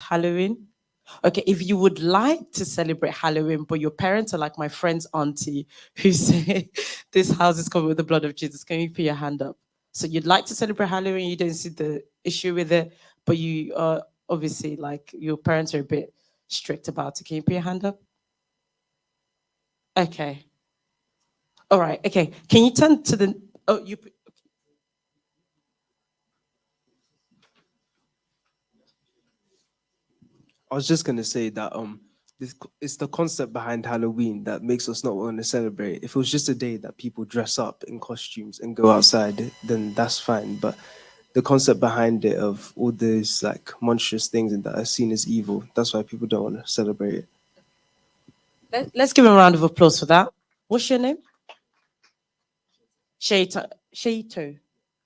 Halloween? Okay, if you would like to celebrate Halloween, but your parents are like my friend's auntie who say this house is covered with the blood of Jesus, can you put your hand up? So you'd like to celebrate Halloween, you don't see the issue with it, but you are obviously like your parents are a bit strict about it. Can you put your hand up? Okay. All right. Okay. Can you turn to the oh you I was just gonna say that it's the concept behind Halloween that makes us not want to celebrate. If it was just a day that people dress up in costumes and go outside, then that's fine. But the concept behind it of all these like monstrous things and that are seen as evil, that's why people don't want to celebrate it. let's give him a round of applause for that. What's your name? Shaito. Shaito.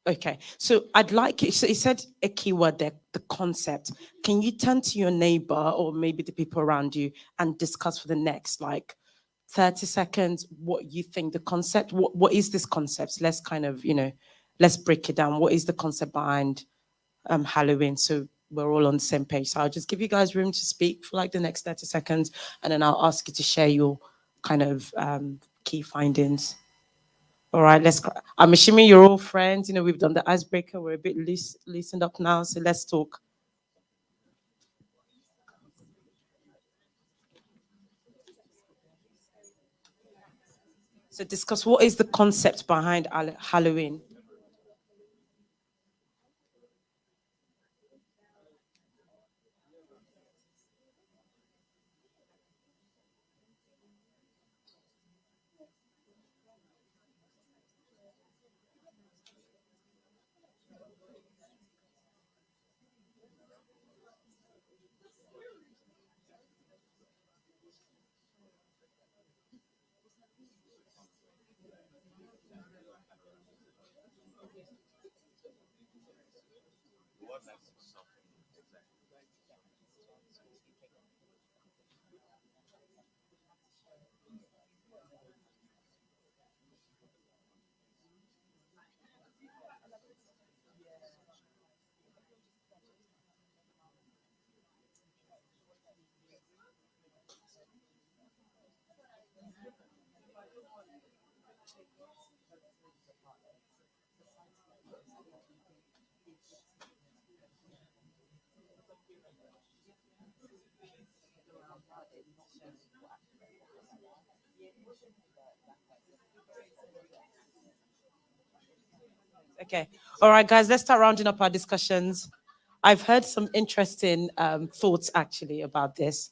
Okay. So I'd like it. So it said a keyword there, the concept. Can you turn to your neighbor or maybe the people around you and discuss for the next like 30 seconds what you think the concept, what is this concept? Let's kind of, let's break it down. What is the concept behind Halloween? So we're all on the same page. So I'll just give you guys room to speak for like the next 30 seconds and then I'll ask you to share your kind of key findings. All right, I'm assuming you're all friends. We've done the icebreaker. We're a bit loosened up now, so let's talk. So discuss what is the concept behind Halloween. Okay. All right, guys, let's start rounding up our discussions. I've heard some interesting thoughts actually about this.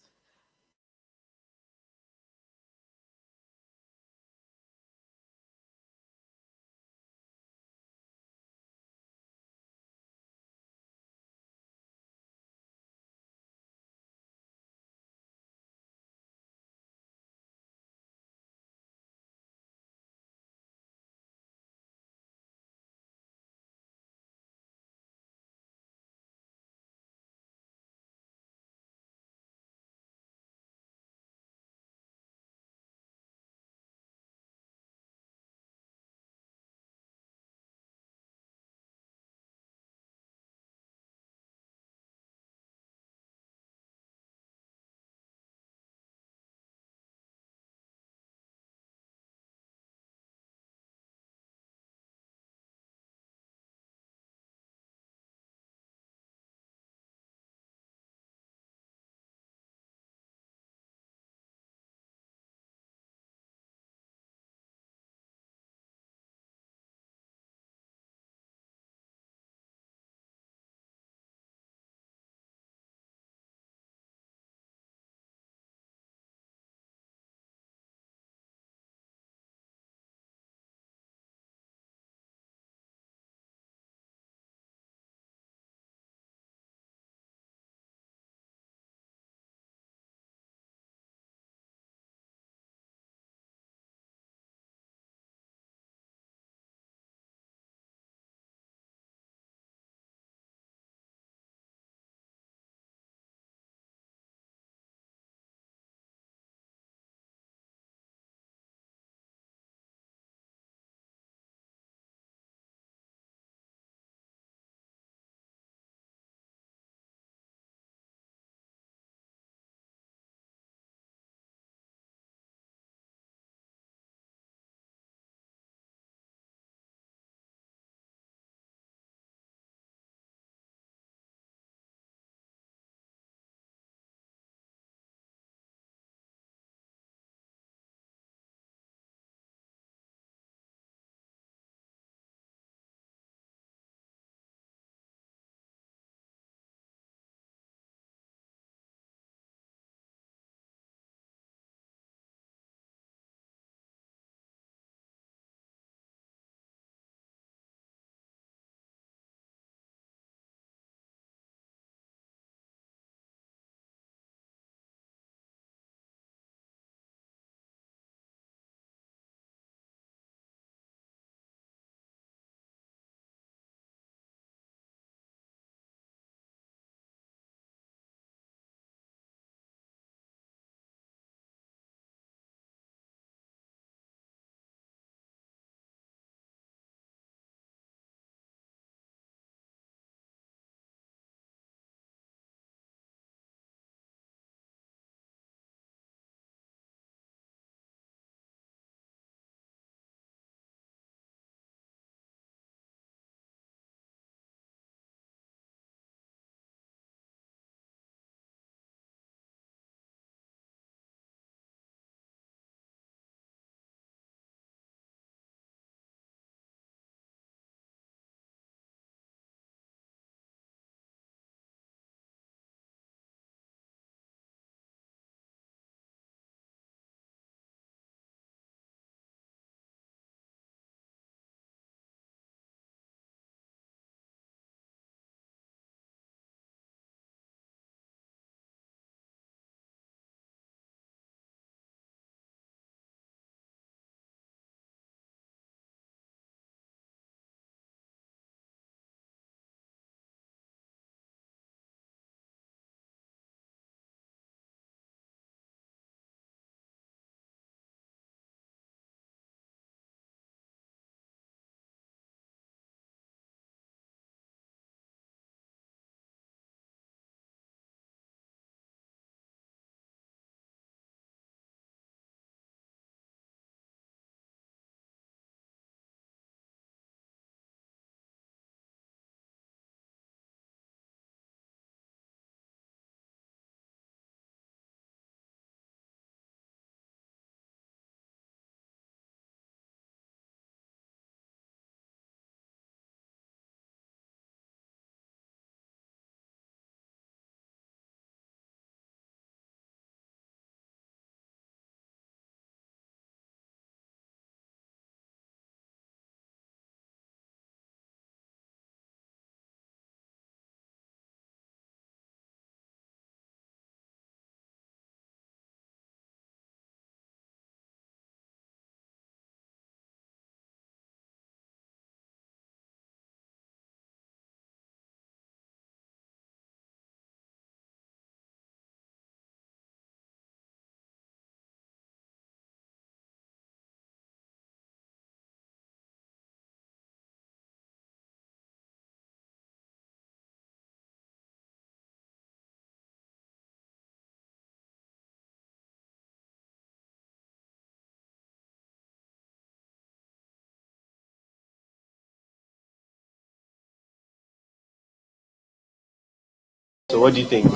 So what do you think?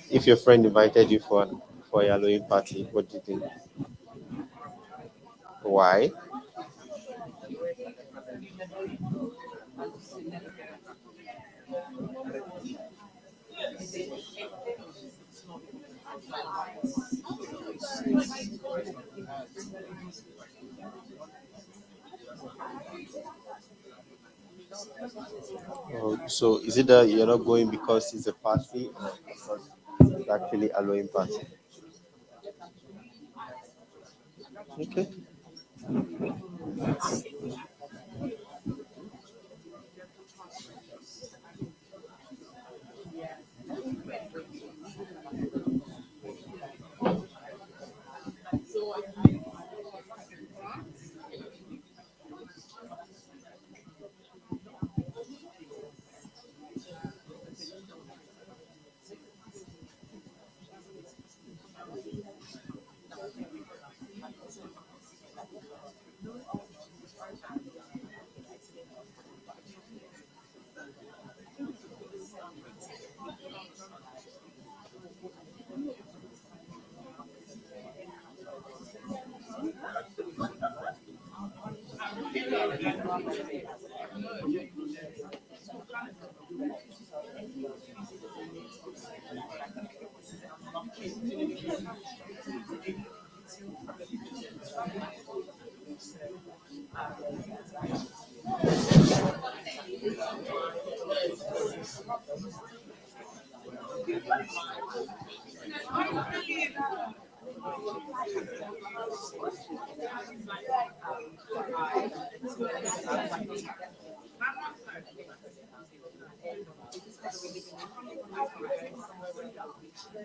If your friend invited you for a Halloween party, what do you think? Why? Oh, so is it that you're not going because it's a party or because it's actually Halloween party? Okay.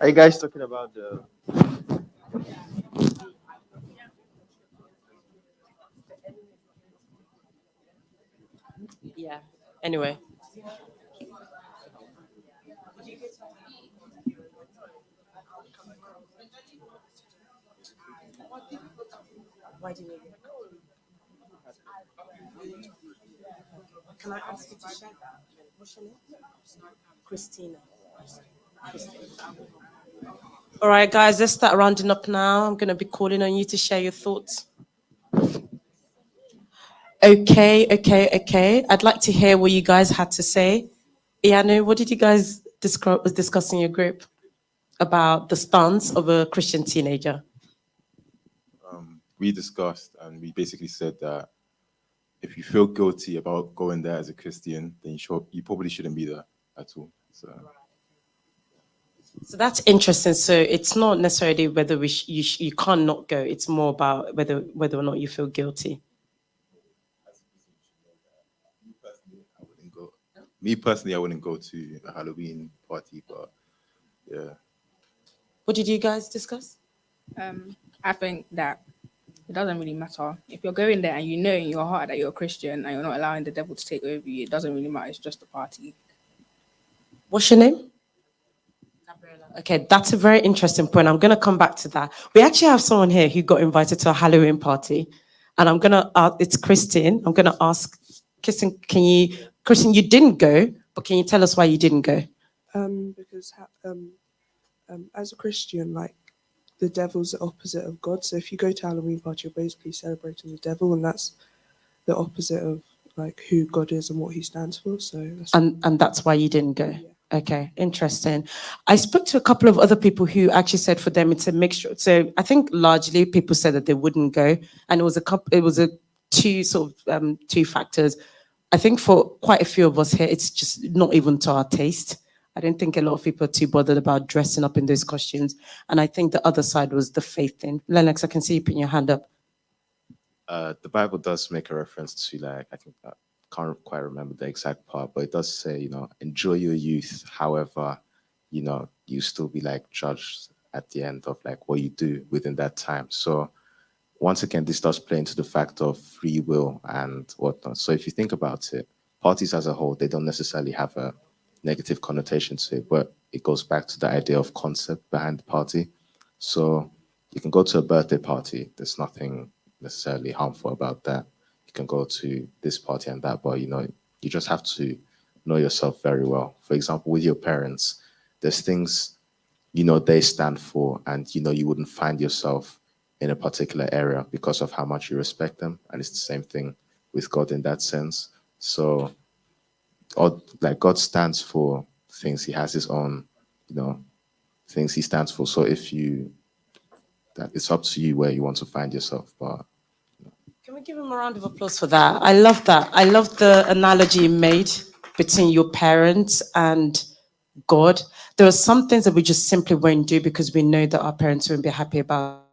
Are you guys talking about the? Yeah. Anyway. Why do you need it? Can I ask you to share that? What's your name? Christina. All right, guys, let's start rounding up now. I'm going to be calling on you to share your thoughts. Okay. I'd like to hear what you guys had to say. Ianu, what did you guys discuss in your group about the stance of a Christian teenager? We discussed and we basically said that if you feel guilty about going there as a Christian, then you probably shouldn't be there at all. So that's interesting. So it's not necessarily whether you can't not go. It's more about whether or not you feel guilty. Me personally, I wouldn't go to a Halloween party, but yeah. What did you guys discuss? I think that it doesn't really matter. If you're going there and you know in your heart that you're a Christian and you're not allowing the devil to take over you, it doesn't really matter. It's just a party. What's your name? Gabriella. Okay, that's a very interesting point. I'm going to come back to that. We actually have someone here who got invited to a Halloween party, and I'm going to ask, it's Christine. I'm going to ask, Kristen, Kristen, you didn't go, but can you tell us why you didn't go? Because as a Christian, like, the devil's the opposite of God. So if you go to Halloween party, you're basically celebrating the devil, and that's the opposite of like who God is and what He stands for. So and that's why you didn't go. Yeah. Okay, interesting. I spoke to a couple of other people who actually said for them it's a mixture. So I think largely people said that they wouldn't go, and it was a two factors. I think for quite a few of us here, it's just not even to our taste. I don't think a lot of people are too bothered about dressing up in those costumes. And I think the other side was the faith thing. Lennox, I can see you putting your hand up. The Bible does make a reference to, like, I think I can't quite remember the exact part, but it does say, enjoy your youth. However, you still be like judged at the end of like what you do within that time. So once again, this does play into the fact of free will and whatnot. So if you think about it, parties as a whole, they don't necessarily have a negative connotation to it, but it goes back to the idea of concept behind the party. So you can go to a birthday party. There's nothing necessarily harmful about that. You can go to this party and that, but you just have to know yourself very well. For example, with your parents, there's things, you know, they stand for, and, you know, you wouldn't find yourself in a particular area because of how much you respect them. And it's the same thing with God in that sense. So, or like God stands for things. He has his own, you know, things he stands for. So if you, that it's up to you where you want to find yourself. But Can we give him a round of applause for that? I love that. I love the analogy you made between your parents and God. There are some things that we just simply won't do because we know that our parents won't be happy about